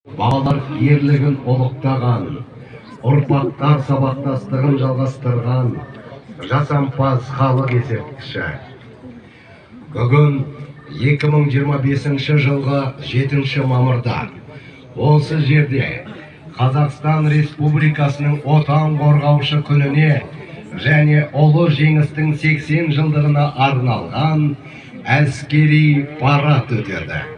Балалар ерлігін ұлықтаған, ұрпақтар сабақтастығын жалғастырған жасампаз халық ескерткіші. Бүгін 2025 жылғы 7 мамырда осы жерде Қазақстан Республикасының отан қорғаушы күніне және ұлы жеңістің 80 жылдығына арналған әскери парад өтеді.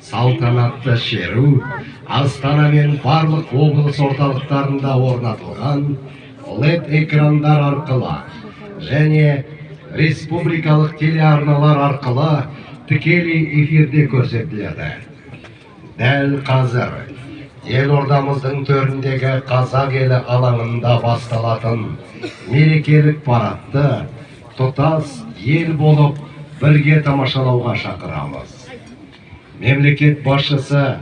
Салтанатты шеру Астана мен барлық облыс орталықтарында орнатылған LED экрандар арқылы және республикалық телеарналар арқылы тікелей эфирде көрсетіледі. Дәл қазір елордамыздың төріндегі Қазақ елі алаңында басталатын мерекелік парадты тұтас ел болып бірге тамашалауға шақырамыз. Мемлекет басшысы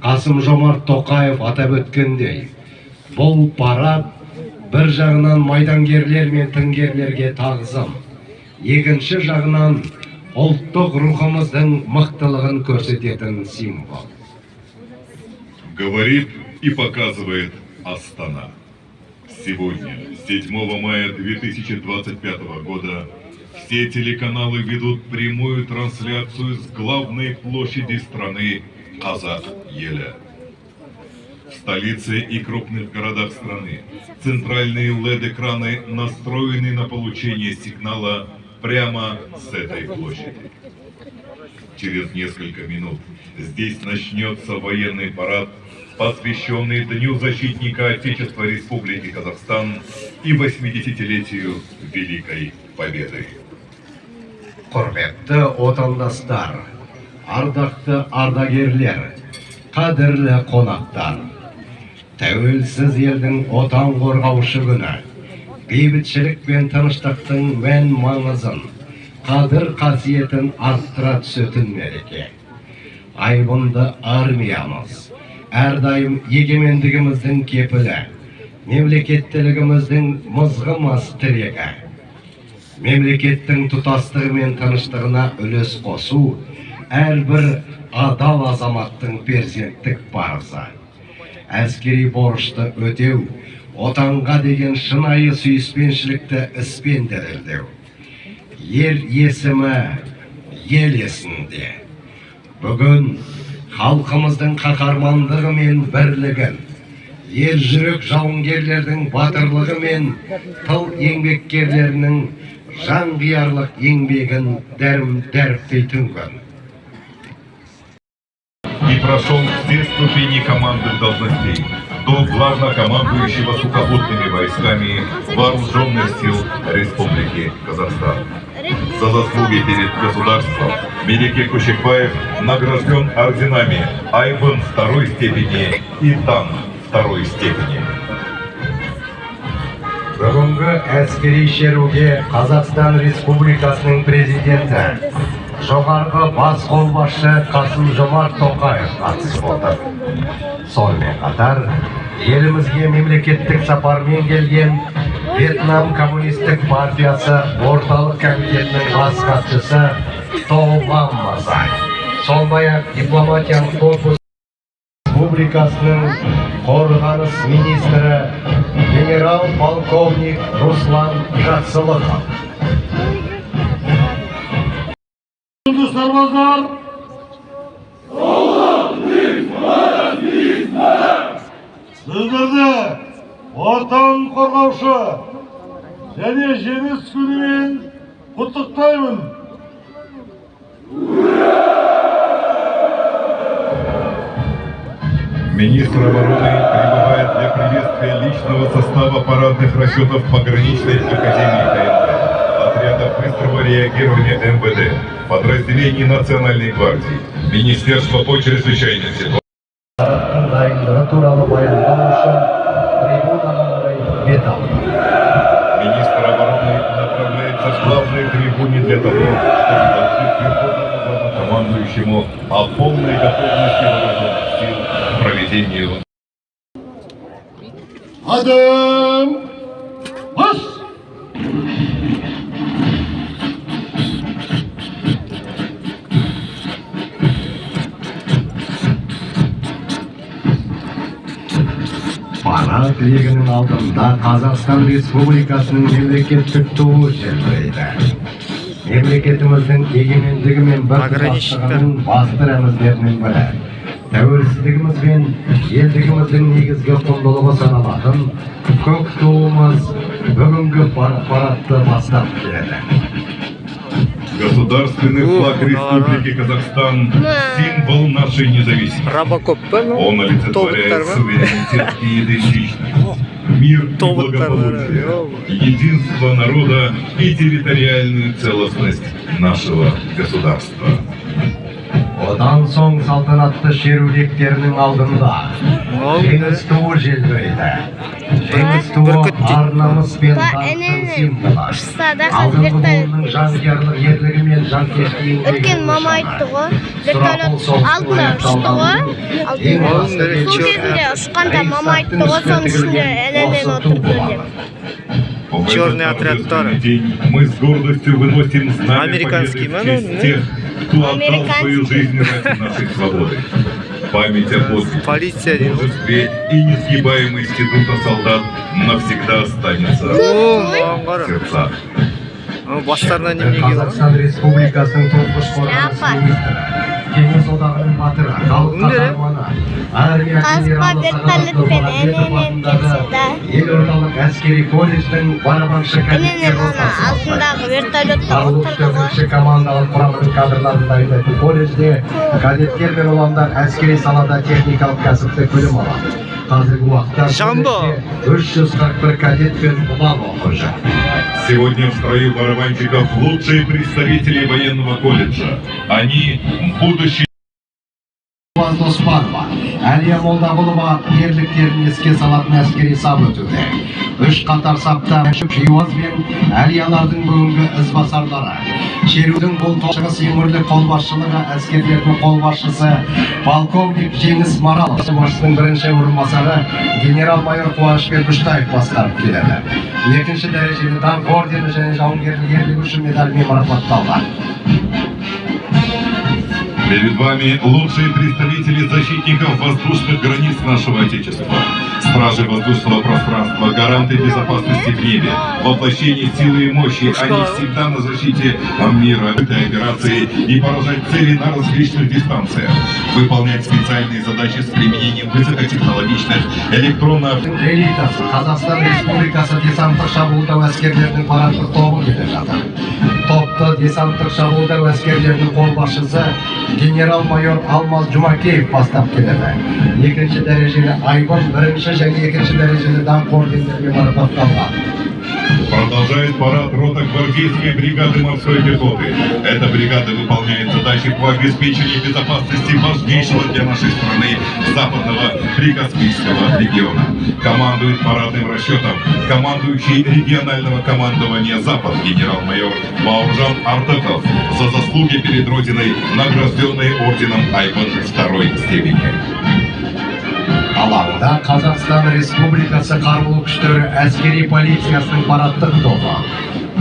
Қасым-Жомарт Тоқаев атап өткендей, бұл парад бір жағынан майдангерлер мен тыңгерлерге тағзым, екінші жағынан ұлттық рухымыздың мықтылығын көрсететін символ. Говорит и показывает Астана. Сегодня, 7 мая 2025 года, все телеканалы ведут прямую трансляцию с главной площади страны Қазақ-Елі. В столице и крупных городах страны центральные LED-экраны настроены на получение сигнала прямо с этой площади. Через несколько минут здесь начнется военный парад, посвященный Дню защитника Отечества Республики Казахстан и 80-летию Великой Победы. Құрметті отандастар, ардақты ардагерлер, қадірлі қонақтар, тәуелсіз елдің отан қорғаушы күні, бейбітшілік пен тыныштықтың мән маңызын, қадір қасиетін арттыра түсетін мереке. Айбынды армиямыз, әрдайым егемендігіміздің кепілі, мемлекеттілігіміздің мызғымас тірегі. Мемлекеттің тұтастығы мен тыныштығына үлес қосу әрбір адал азаматтың перзенттік парызы. Әскери борышты өтеу, отанға деген шынайы сүйіспеншілікті іспен дәлелдеу. Ел есімі ел есінде. Бүгін халқымыздың қаһармандығы мен бірлігін, ел жүрек жауынгерлердің батырлығы мен тыл еңбеккерлерінің жан қиярлық еңбегін дәріптейтін күн. И прошел все ступени командных должностей до главнокомандующего сухопутными войсками Вооруженных сил Республики Казахстан. За заслуги перед государством Мереке Көшекбаев награжден орденами Айбын 2 степени и Дан 2 степени. Бүгінгі әскери шеруге Қазақстан Республикасының президенті, жоғарғы бас қолбасшы Қасым-Жомарт Тоқаев қатысып отыр. Сонымен қатар, елімізге мемлекеттік сапармен келген Вьетнам коммунистік партиясы орталық комитетінің бас хатшысы Тоғлам Мазай, сондай-ақ дипломатиялық корпус республикасының қорғаныс министрі генерал-полковник Руслан Жақсылықов. Сарбаздар, сіздерді отан қорғаушы және жеңіс күнімен құттықтаймын. Министр обороны прибывает для приветствия личного состава парадных расчетов пограничной академии КНД, отряда быстрого реагирования МВД, подразделений Национальной гвардии, Министерства по чрезвычайным ситуациям. Министр обороны направляется к главной трибуне для того, чтобы доложить верховному главнокомандующему о полной готовности вооруженных сил к проведению. Адым! Бас! Ана тілегінің алдында Қазақстан Республикасының мемлекеттік туы желбірейді. Мемлекетіміздің егемендігі мен біртұтастығының басты рәміздерінің бірі. Тәуелсіздігіміз бен елдігіміздің негізгі құндылығы саналатын көк туымыз бүгінгі парадты бастап келеді. Государственный флаг Республики Казахстан – символ нашей независимости. Он олицетворяет суверенитет и идентичность, мир и благополучие, единство народа и территориальную целостность нашего государства. Одан соң салтанатты шерулердің алдында жеңіс туы желбірейді. Жеңіс туы ар-намыс пен даңқтың символы. Алдыңғы буынның жанкүйерлік ерлігі мен жанкештігінің Өткен мама айтты ғой, вертолет алдында ұшты ғой, су кезінде ұшқанда мама айтты ғой, соның ішінде әнеден отырды деп. Черный отряд мы с гордостью выносим знамя победы в честь тех, кто отдал свою жизнь ради нашей свободы. Память о подвиге, мужестве и несгибаемости духа солдат навсегда останется в сердцах. Қазақстан Республикасының тұңғыш қорғаныс министрі, Кеңес одағының батыры, халық қаһарманы, армия генералы Сағадат Нұрмағамбетов атындағы елордалық әскери колледждің барабаншы кадеттер ротасы, қарулы күштер командалық құрамының кадрларын дайындайтын колледжде кадеттер мен ұландар әскери салада техникалық кәсіптік білім алады. Қазіргі уақытта 341 кадет пен ұлан оқып жүр. Сегодня в строю барабанщиков лучшие представители военного колледжа. Они будущие. Доспанова, Әлия Молдағұлова ерліктерін еске салатын әскери сап өтуде. Үш қатар сапта Шиуаз бен Әлиялардың бүгінгі ізбасарлары. Шерудің бұл шығыс өңірлік қолбасшылығы әскерлердің қолбасшысы полковник Жеңіс Марал, басшысының бірінші орынбасары генерал-майор Қуанышбек Күштаев басқарып келеді. Екінші дәрежелі даңқ ордені және жауынгерлік ерлігі үшін медальмен марапатталған. Перед вами лучшие представители защитников воздушных границ нашего Отечества. Стражи воздушного пространства, гаранты безопасности в небе, воплощение силы и мощи. Они всегда на защите мира, этой операции и поражать цели на различных дистанциях. Выполнять специальные задачи с применением высокотехнологичных электронных... Қазақстан Республикасы десанттық шабуылдау әскерлерінің парадтық тобы келе жатыр. Топты десанттық шабуылдау әскерлерінің қолбасшысы генерал-майор Алмаз Жұмакеев бастап келеді. Екінші дәрежелі Айбын, бірінші және екінші дәрежелі даңқ ордендермен марапатталған. Продолжает парад рота гвардейской бригады морской пехоты. Эта бригада выполняет задачи по обеспечению безопасности важнейшего для нашей страны западного Прикаспийского региона. Командует парадным расчетом командующий регионального командования Запад генерал-майор Бауыржан Артыков, за заслуги перед Родиной, награжденный орденом Айбын II степени. Алаңда Қазақстан Республикасы қарулы күштері әскери полициясының парадтық тобы.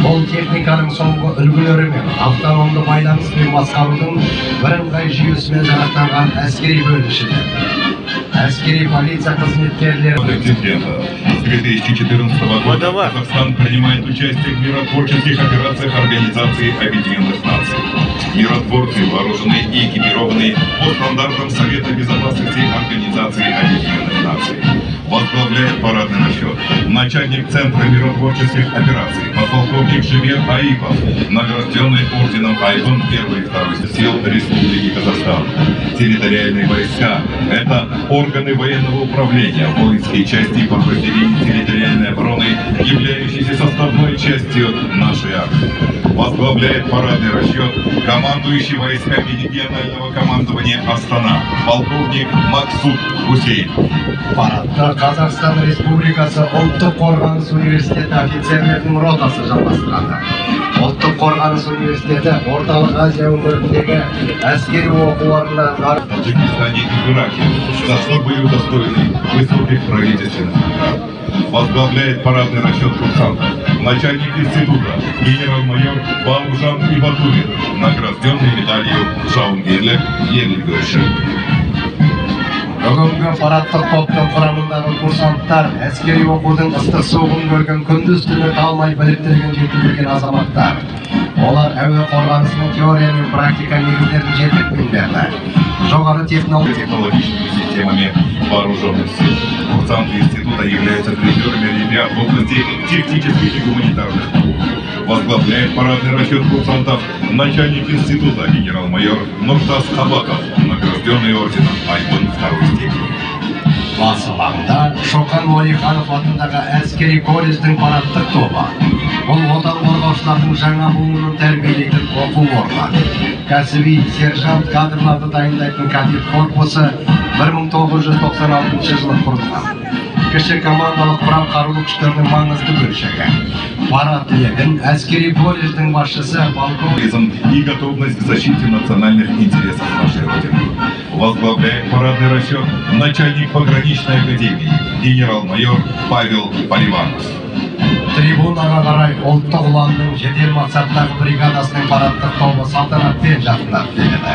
Бұл техниканың соңғы үлгілері мен автономды байланыспен басқарудың бірыңғай жүйесімен жарақталған әскери бөлімшелер. Әскери полиция қызметкерлері. С 2014 года Казахстан принимает участие в миротворческих операциях Организации Объединенных Наций. Миротворцы вооружены и экипированы по стандартам Совета Безопасности Организации Объединенных Наций. Возглавляет парадный расчет начальник Центра миротворческих операций подполковник Жемер Аипов, награжденный орденом Айбын I и II сил Республики Казахстан. Территориальные войска – это органы военного управления, воинские части подразделений территориальной обороны, являющиеся составной частью нашей армии. Возглавляет парадный расчет командующий войсками регионального командования Астана, полковник Максут Гусейн. Парадта Қазақстан Республикасы Ұлттық қорғаныс университеті офицерлерінің ротасы жалғастырады. Ұлттық қорғаныс университеті Орталық Азия өңіріндегі әскери оқу орындарында в Таджикистане и в Ираке за что были удостоены высоких правительственных наград. Возглавляет парадный расчет курсантов начальник института генерал-майор Бауыржан награжденный медалью Жауынгерлік ерлігі үшін. Бүгінгі парадтық топтың құрамындағы курсанттар әскери оқудың ыстық суығын көрген күндіз түні талмай біліктілігін жетілдірген азаматтар. Олар әуе қорғанысының теория мен практика негіздерін жетік меңгерді. Жоғары технологическими системами вооруженных сил. Курсанты института являются тренерами ребят в области технических и гуманитарных наук. Возглавляет парадный расчет курсантов начальник института генерал-майор Нуртас Хабаков, награжденный орденом Айбын второй степени. Басылаңда Шоқан Уәлиханов атындағы әскери колледждің парадтық тобы. Бұл отан қорғаушылардың жаңа буынын тәрбиелейтін оқу орны. Кәсіби сержант кадрларды дайындайтын кадет корпусы 1996 жылы құрылған. Кіші командалық құрам қарулы күштердің маңызды бөлшегі. Парад легін әскери колледждің басшысы полковник И готовность к защите национальных интересов нашей Родины. Возглавляет парадный расчет начальник пограничной академии генерал-майор Павел Поливанов. Трибунаға қарай ұлттық ұланның жедел мақсаттағы бригадасының парадтық тобы салтанатпен жақындап келеді.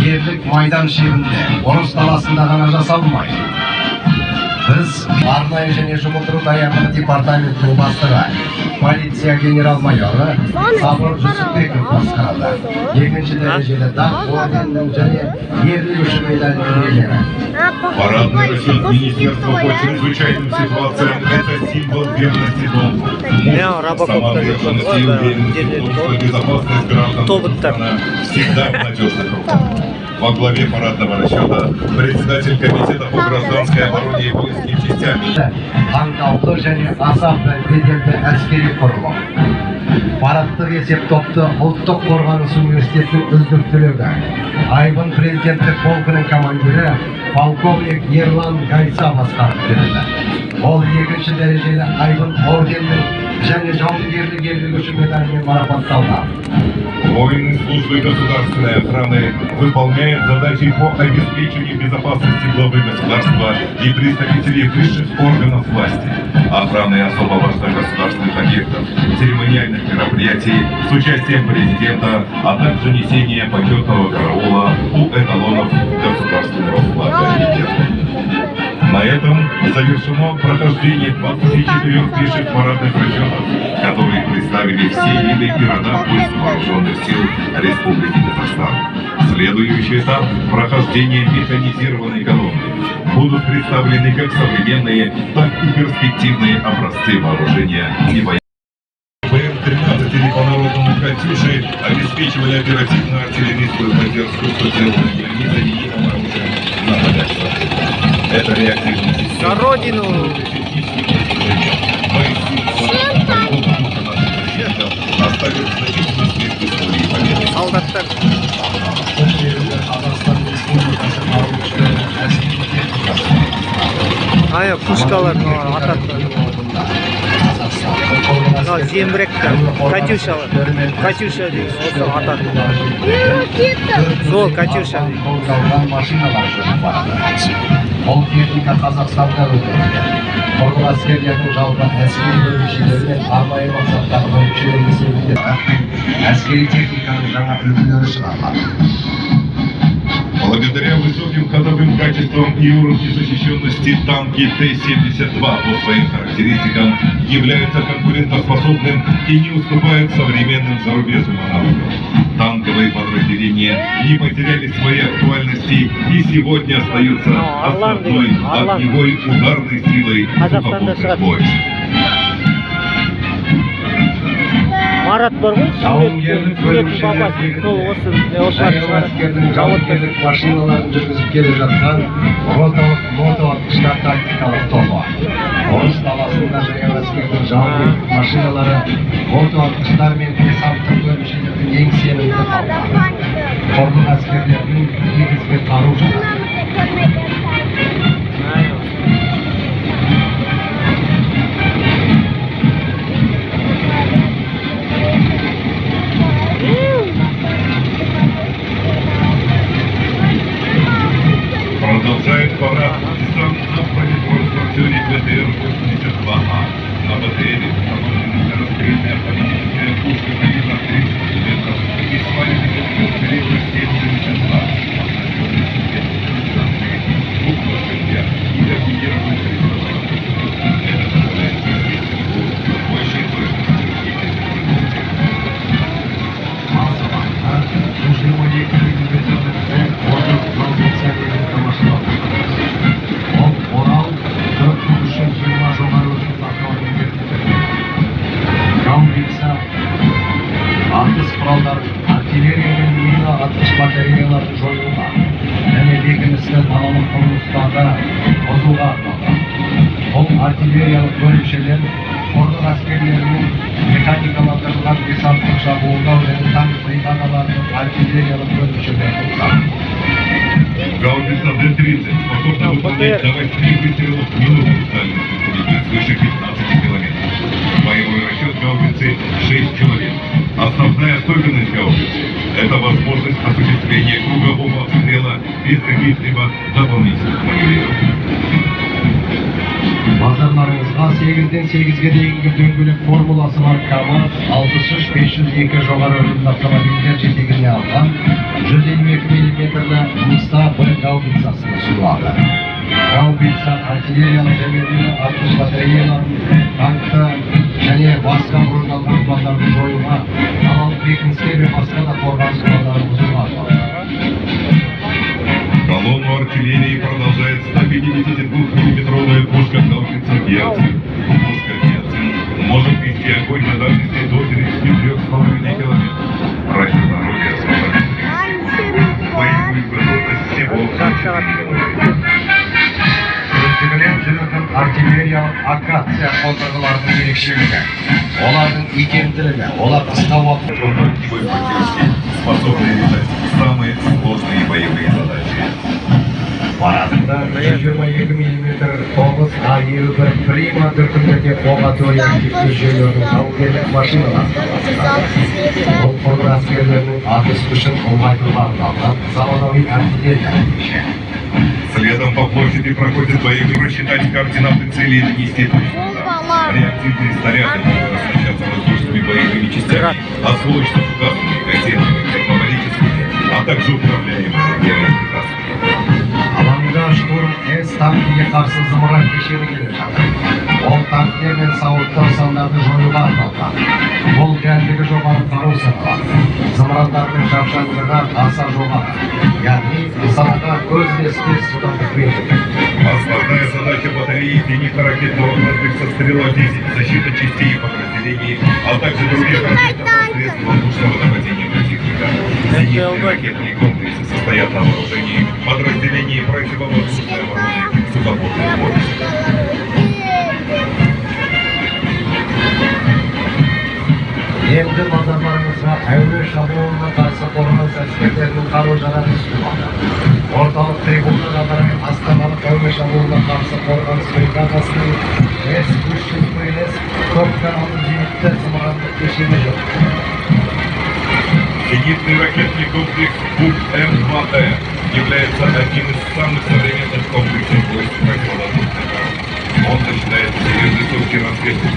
Ерлік майдан шебінде, ұрыс даласында ғана жасалмайды. Біз арнайы және жұмылдыру даярлығы департаментінің бастығы, полиция генерал-майоры Сабыр Жүсіпбеков басқарады. Екінші дәрежелі даңқ орденінің және ерлік үшін медалінің иелері. Парадный расчет Министерства по чрезвычайным ситуациям – это символ верности Дому. Самоотверженности и уверенности в том, что безопасность граждан страны всегда в надежных руках. Во главе парадного расчета председатель комитета по гражданской обороне и воинским частям. Таңдаулы және аса беделді әскери құрылым. Парадтық есеп топты ұлттық қорғаныс университетінің үздік түлегі. Айбын президенттік полкының командирі полковник Ерлан Гайса басқарып келеді. Ол екінші дәрежелі Айбын орденінің және жауынгерлік ерлігі үшін медалімен марапатталған. Воины службы государственной охраны выполняют задачи по обеспечению безопасности главы государства и представителей высших органов власти, охраны особо важных государственных объектов, церемониальных мероприятий с участием президента, а также несения почетного караула у эталонов государственного флага и герба. На этом завершено прохождение 24 пеших парадных расчетов, которые представили все виды и рода войск вооруженных сил Республики Татарстан. Следующий этап – прохождение механизированной колонны. Будут представлены как современные, так и перспективные образцы вооружения и военных. БМ-13 или по-народному «Катюши» обеспечивали оперативную артиллерийскую поддержку соделанной границей единым оружием на полях сражений. Это реактивная система. За родину! Оставил значительный след в истории победы. Солдаттар. Aya пушкалар атады. Мынау зеңбіректер, Катюшалар. Катюша дейміз, осы атады. Сол Катюша дейміз. Машиналар жүріп барады. Ол техника Қазақстанда өндірілген. Қорғау әскерлерінің жалпы әскери бөлімшелері мен арнайы мақсаттағы бөлімшелер есебінде әскери техниканың жаңа үлгілері шығарылады. Благодаря высоким ходовым качествам и уровню защищенности танки Т-72 по своим характеристикам являются конкурентоспособным и не уступают современным зарубежным аналогам. Танковые подразделения не потеряли своей актуальности и сегодня остаются основной огневой ударной силой сухопутных войск. Марат бар ғой, Жауынгерлік бөлімшелердегі әскердің жауынгерлік машиналарын жүргізіп келе жатқан роталық мотоатқыштар тактикалық тобы. Ұрыс даласында жаяу әскердің жауынгерлік машиналары мотоатқыштар мен десанттық бөлімшелердің ең сенімді құралы. Құрлық әскерлердің негізгі қару-жарағы. Продолжает парад десантно-бронетранспортере БТР-82А. На БТРе установлена скорострельная автоматическая пушка калибра 30 мм и сваленный калибр 7,72. артиллериялық бөлімшелер қорғаныс әскерлерінің механикаландырылған десанттық шабуылдау және танк бригадаларының артиллериялық бөлімшелері құрылған. Гаубица Д-30 способна выполнять до 8 выстрелов в минуту дальностью свыше 15 километров. Боевой расчет гаубицы 6 человек. Основная особенность гаубицы – это возможность осуществления кругового обстрела без каких-либо дополнительных маневрирований. Назарларыңызға 8-ден 8-ге дейінгі дөңгелек формуласы бар КАМАЗ 63-502 жоғары өрімді автомобильдер жетегіне алған 122 мм Муста Б гаубицасын ұсынылады. Гаубица артиллериялық зәңгілері, атқыш батареяларын, танкты және басқа құрылған құрбандарды жоюға, далалық бекініске және басқа да қорғаныс құралдарын бұзуға арналған. Колонну артиллерии продолжает 152-мм пушка гаубица Герцен. Пушка Герцен может вести огонь на дальности до 33,5 километров. Расчет орудия с боевую готовность всего. Көздігілен жүретін артиллериялық акация қондырғылардың ерекшелігі, олардың икемділігі, олар қысқа уақыт способны решать самые сложные боевые задачи. Парадында 122 мм 9 А-51 Prima дүркіндегі оқ ату реактивті жүйелердің жауынгерлік машиналары. Бұл қорғаныс әскерлерінің атыс күшін ұлғайтуға арналған заманауи артиллерия кешені. Следом по площади проходят бои, рассчитать координаты целей и нанести точный удар. Реактивные снаряды могут оснащаться воздушными боевыми частями, осколочно-фугасными, кассетными, термобарическими, а также управляемыми боеприпасами. Алаңда штурм С танкіге қарсы зымыран кешені келе жатыр. Ол танктер мен сауыттар сандарды жоюға арналған. Бұл дәлдігі жоғары қару саналады. Зымырандардың шапшаңдығы аса жоғары. Яғни нысанаға көз-ілеспес жылдамдық беріледі. Основная задача батареи зенитно-ракетного комплекса «Стрела-10» – защита частей и подразделений, а также других ракетных средств воздушного нападения противника. Зенитно-ракетные комплексы состоят на вооружении подразделений противовоздушной обороны сухопутных войск. Енді назарларыңызға әуе шабуылына қарсы қорғаныс әскерлерінің қару-жарағы ұсынылады. Орталық трибунаға қарай астаналық әуе шабуылына қарсы қорғаныс бригадасының С-300ПС көпқаралы зенитті зымырандық кешені жоқ. Зенитный ракетный комплекс БУК-М2Т является одним из самых современных комплексов войск противовоздушной обороны. Он сочетает в себе высокий разведку,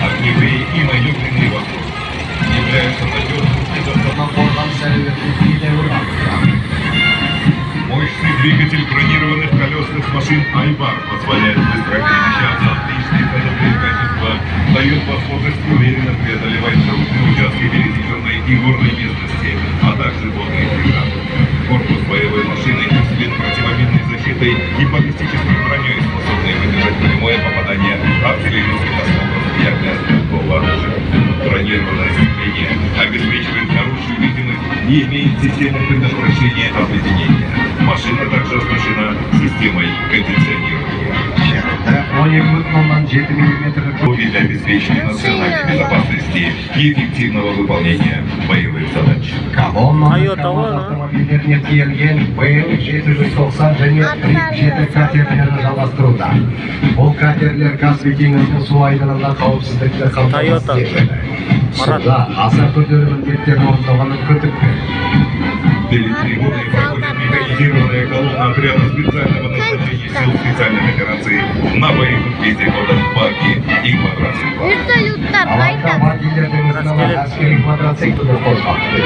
огневые и маневренные возможности. Является надежным Содан қорғаныс әлеуетін едәуір арттырады. Мощный двигатель бронированных колесных машин «Айбар» позволяет быстро перемещаться, отличные ходовые качества, дает возможность уверенно преодолевать трудные участки пересеченной и горной местности, а также водные преграды. Корпус боевой машины усилен противоминной защитой и баллистической броней, способной выдержать прямое попадание артиллерийских осколков и огнестрелкового оружия. Бронированное сцепление обеспечивает хорошую видимость и имеет систему предотвращения обледенения. Машина также оснащена системой кондиционирования. 12,7 мм для обеспечения национальной безопасности и эффективного выполнения боевых задач. Колонна автомобильдеріне тиелген БМ-790 және РИП-7 катерлері жалғастыруда. Бұл катерлер Каспий теңізінің су айдынында қауіпсіздікті қамтамасыз етеді. Суда аса күрделі міндеттерін орындауға мүмкіндік береді. Перед трибуной проходит механизированная колонна отряда специального назначения сил специальных операций на боевых вездеходах «Баки» и квадроциклах. Вертолеттар Алаңда қайда? мобильдердің ізінала әскери квадроциклді қозғалды.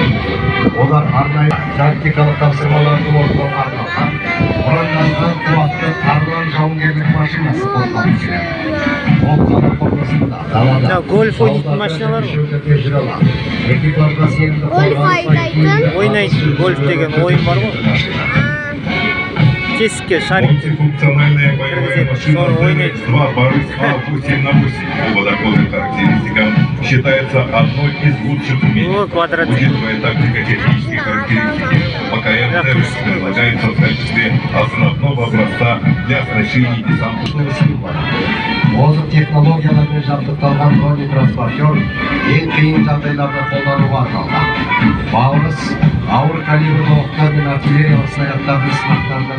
Олар арнайы тактикалық тапсырмаларды орындауға арналған броньланған қуатты арлан жауынгерлік машинасы қозғалып келеді. Ол қала қорғасында, далада, Гольф ойнайтын машиналар ғой. экипажға сенімді Гольф айдайтын? Ойнайтын гольф деген ойын бар ғой. Тесікке шарик. Мультифункциональная боевая машина ТНХ-2 Барыс А8/8 по водоходным характеристикам считается одной из лучших в мире. Квадроцикл. Учитывая тактико-технические характеристики, ПКМ-Т предлагается в качестве основного образца для оснащения десантных. озық технологиялармен жабдықталған бронетранспортер ең қиын жағдайларда қолдануға арналған. Бауырыс ауыр калибрлі оқтар мен артиллериялық снарядтардың сынақтарына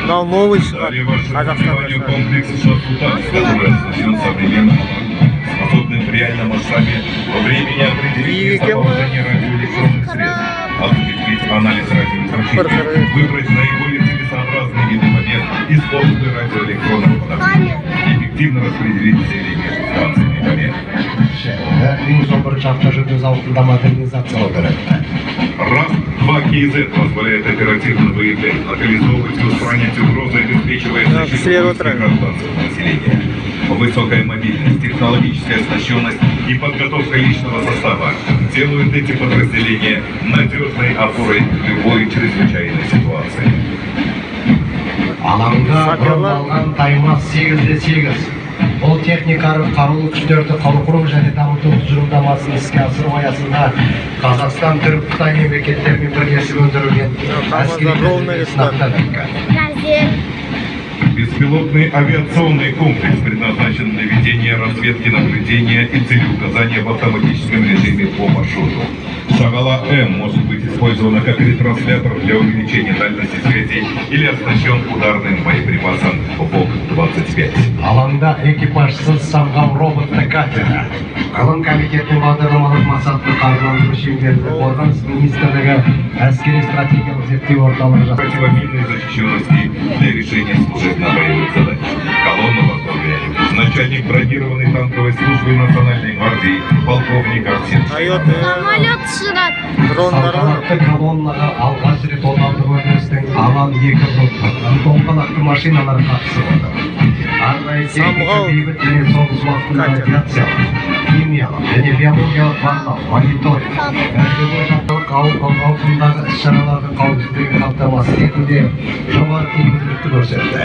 Мынау новый шығар Далее ваше внимание Қазақстанда. комплекс Шахтутас, который оснащен современным оборудованием, способным в реальном масштабе во времени определить местоположение радиоэлектронных средств, осуществить анализ радиоизлучения, выбрать наиболее целесообразные виды побед, используя радиоэлектронного подавления, эффективно распределить цели между станциями побед. Ең соңғы автожөндеу зауытында модернизациялау көреді. РАС-2 КИЗ позволяет оперативно выявлять, локализовывать и устранять угрозы, обеспечивая защиту гражданского населения. Высокая мобильность, технологическая оснащенность и подготовка личного состава делают эти подразделения надежной опорой в любой чрезвычайной ситуации. Алаңда бұрынланған Таймас 8-8. Бұл техникалық қарулы күштерді құру және дамыту тұжырымдамасын іске асыру аясында Қазақстан, Түрік, Қытай мемлекеттерімен бірлесіп өндірілген әскери сынақтан өткен. Газель. Беспилотный авиационный комплекс предназначен для ведения разведки, наблюдения и целеуказания в автоматическом режиме по маршруту. Шагала-М может быть использована как ретранслятор для увеличения дальности связи или оснащен ударным боеприпасом ВОК-25. Алаңда экипажсыз самғау роботты катері. Ғылым комитетінің бағдарламалық мақсатты қаржыландыру шеңберінде Қорғаныс министрлігі әскери стратегиялық зерттеу орталығы жасады. Противоминной защищенности для решения служебно-боевых задач. Колонну возглавляет начальник бронированной танковой службы Национальной гвардии полковник Арсен. Самолет ұшырады. Дрондар бар. Салтанатты колоннаға алғаш рет отандық өндірістің Алан-2 доңғалақты машиналары қатысып отыр. Арнайы техника бейбіт және соғыс уақытында радиациялық, химиялық және биологиялық бақылау, мониторинг, әскери жағдайлық ауқымдағы іс-шаралардың қауіпсіздігін қамтамасыз етуде жоғары тиімділікті көрсетті.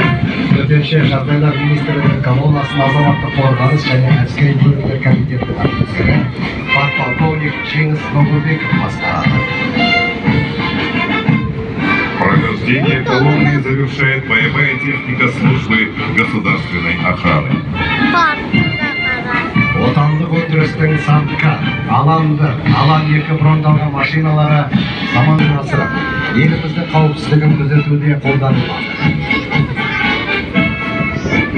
Төтенше жағдайлар министрлігі колоннасын азаматтық қорғаныс және әскери бөлімдер комитетінің офицері подполковник Жеңіс Нұрбеков басқарады. Прохождение колонны завершает боевая техника службы государственной охраны. Отандық өндірістің Сандка, Алан-1, Алан-2 брондалған машиналары заманын асырып, еліміздің қауіпсіздігін күзетуде қолданылады.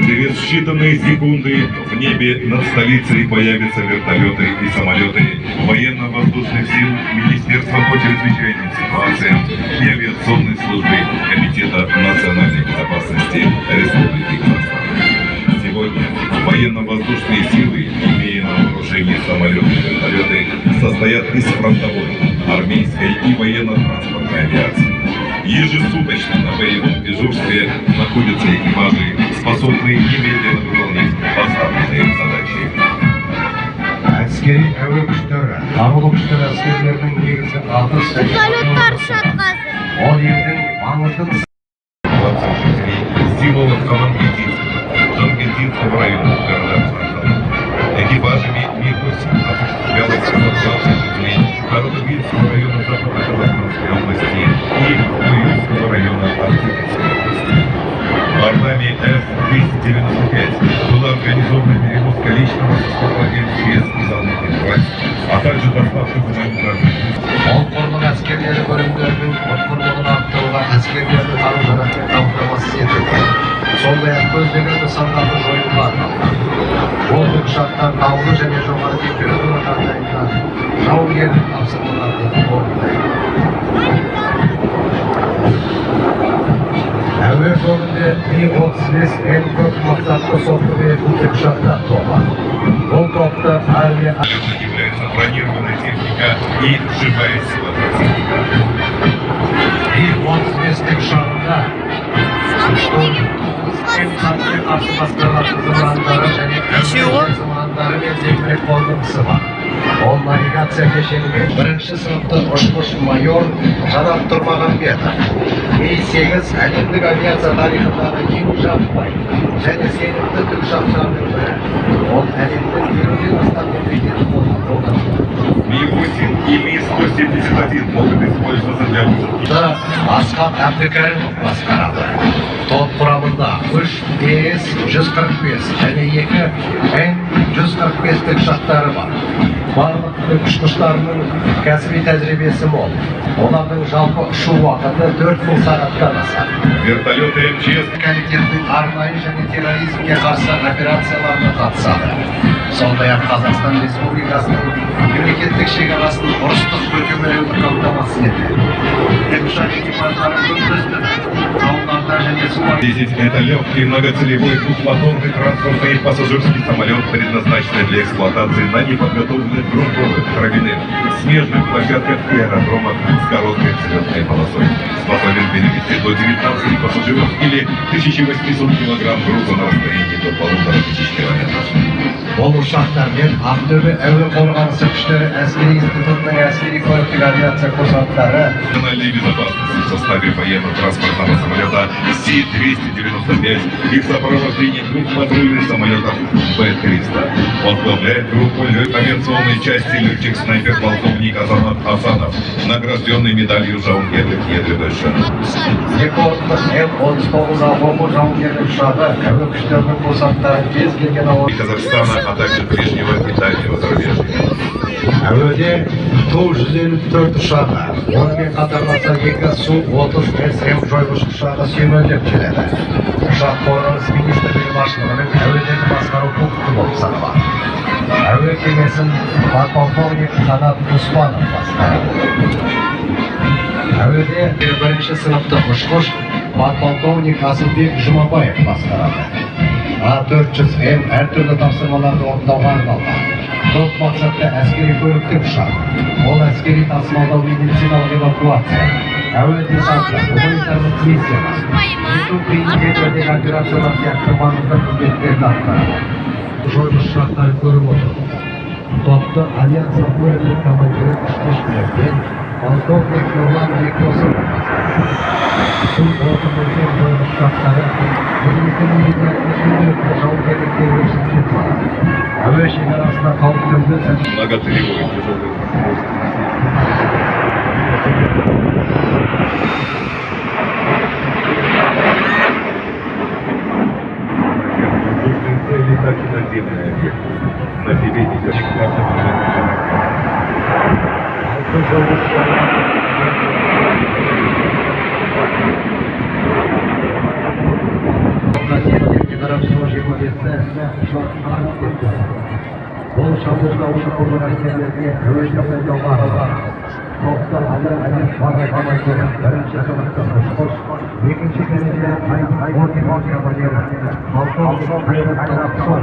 Через считанные секунды в небе над столицей появятся вертолеты и самолеты военно-воздушных сил Министерства по чрезвычайным ситуациям и авиационной службы Комитета национальной безопасности Республики Казахстан. Сегодня военно-воздушные силы, имея на вооружении самолеты и вертолеты, состоят из фронтовой, армейской и военно-транспортной авиации. Ежесуточно на боевом дежурстве находятся экипажи, способные немедленно выполнить поставленные задачи. Әскери әуе күштері, қарулы күштер әскерлерінің негізгі атыс және Вертолеттар ұшады қазір. ол елдің маңызды жителей селов Жангелдинского района города Казахстана. Экипажами МиГ-8 осуществлялась эвакуация жителей Городовицкого района Западно-Казахстанской области и Уюрского района Арктической области. Бортами С-295 была организована перевозка личного состава МЧС и залетных войск, а также доставка гуманитарных. Ол қорлық әскерлері бөлімдерінің ұтқырлығын арттыруға әскерлерді қару-жарақпен қамтамасыз етуге, сондай-ақ көздеген нысандарды жоюға арналған. Ол тікұшақтар таулы және жоғары температура жағдайында жауынгерлік тапсырмаларды орындайды. Әуе жолында Mi-35 ең көп мақсатты соққы беретін тікұшақтар тобы. Бұл топты армия Является бронированная техника и живая сила противника. Mi-35 тікұшағында қарсы басқаратын зымырандары және зымырандары мен зеңбірек қондырғысы бар. Ол навигация кешенінің бірінші сыныпты ұшқыш майор Жанат Тұрмағанбетов. Mi-8 әлемдік авиация тарихындағы ең жаппай және сенімді тікұшақтардың бірі. Ол әлемнің 50-ден астам мемлекеті қолданылады. Ми-8 и Ми-171 могут использоваться для высадки. Асхат Әбдікәрімов басқарады. Топ құрамында Алда 3 ТС-145 және 2 Н-145 тікұшақтары бар. Барлық ұшқыштарының кәсіби тәжірибесі мол. Олардың жалпы ұшу уақыты 4000 сағаттан асады. Вертолеты МЧС Комитеттің арнайы және терроризмге қарсы операцияларына қатысады. Сондай-ақ Қазақстан Республикасының мемлекеттік шекарасын ұрыстық бүркемелеуді қамтамасыз етеді. Тікұшақ экипаждары күндіз-түні тауларда және суларда 10 это легкий многоцелевой двухмоторный транспортный пассажирский самолет, предназначенный для эксплуатации на неподготовленных грунтовых, травяных, смежных площадках и аэродромах с короткой взлетной полосой. Способен перевести до 19 пассажиров или 1800 килограмм груза на расстоянии до 1500 километров. Бұл ұшақтармен Ақтөбе әуе қорғанысы күштері әскери институтының әскери көліктік авиация курсанттары Национальной безопасности в составе военно-транспортного самолета Си-295 и в сопровождении двух патрульных самолетов Б-300. Возглавляет группу авиационной части летчик-снайпер полковник Азамат Асанов, награжденный медалью жауынгерлік ерлігі үшін. екі орындық М-39 бомбы жауынгерлік ұшағы әуе күштерінің курсанттарын кез келген ауа Казахстана, а также ближнего и дальнего зарубежья. әуеде Ту-154 ұшағы, онымен қатарласа 2 Су-30 СМ жойғыш ұшағы сүйемелдеп келеді. Ұшақ қорғаныс министрлігі басшылығының әуедегі басқару пункті болып саналады. Әуе кемесін подполковник Қанат Успанов басқарады. Әуеде бірінші сыныпты ұшқыш подполковник Асылбек Жұмабаев басқарады. А-400М әртүрлі тапсырмаларды орындауға арналған. Топ мақсатты әскери көліктік ұшақ. Ол әскери тасымалдау медициналық эвакуация. Әуе десанты, гуманитарлық миссиялар. Жету қиын жерлердегі операциялар сияқты маңызды қызметтерді атқарады. Жойғыш ұшақтарын көріп отыр. Топты авиация көлігінің командирі ұшқыш мерген полковник Нұрлан Бекосов басқарады. Су-30 жойғыш ұшақтары еліміздің мемлекеттік жауынгерлікке өршіп жетіп алады. Әуе шекарасына қауіптерді Многоцелевой тяжелый цели, так и наземные объекты. На себе несет Бұл шабуылдаушы құрылған әскерлерге әуе жасайтауға арналған. Топта әлі барлық командирі, бірінші сыныпты ұшқыш, екінші дәрежелі орден командирі, полковник Қайрат Қарапшон.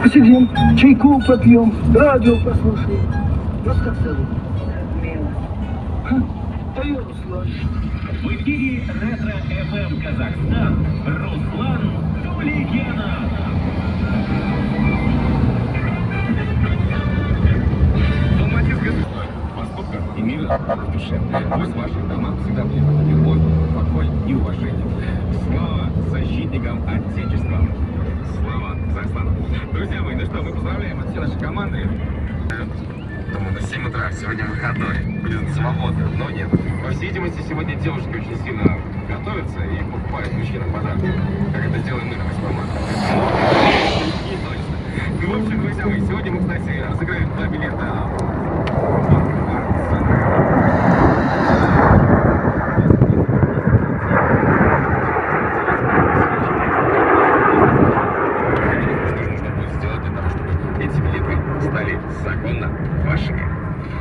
посидим, чайку попьем, радио послушаем. Вас как зовут? Да я Руслан. В эфире Ретро-ФМ Казахстан. Руслан Туликенов. Поступка и мир в душе. Пусть в ваших домах всегда будет любовь, покой и уважение. Слава защитникам Отечества. Слава Казахстану. Друзья мои, ну что, мы поздравляем от всей нашей команды. Думаю, на 7 утра, сегодня выходной, будет свободно, но нет. По всей видимости, сегодня девушки очень сильно готовятся и покупают мужчинам подарки, как это делаем мы на 8 марта. Не точно. Ну, в общем, друзья мои, сегодня мы, кстати, разыграем 2 билета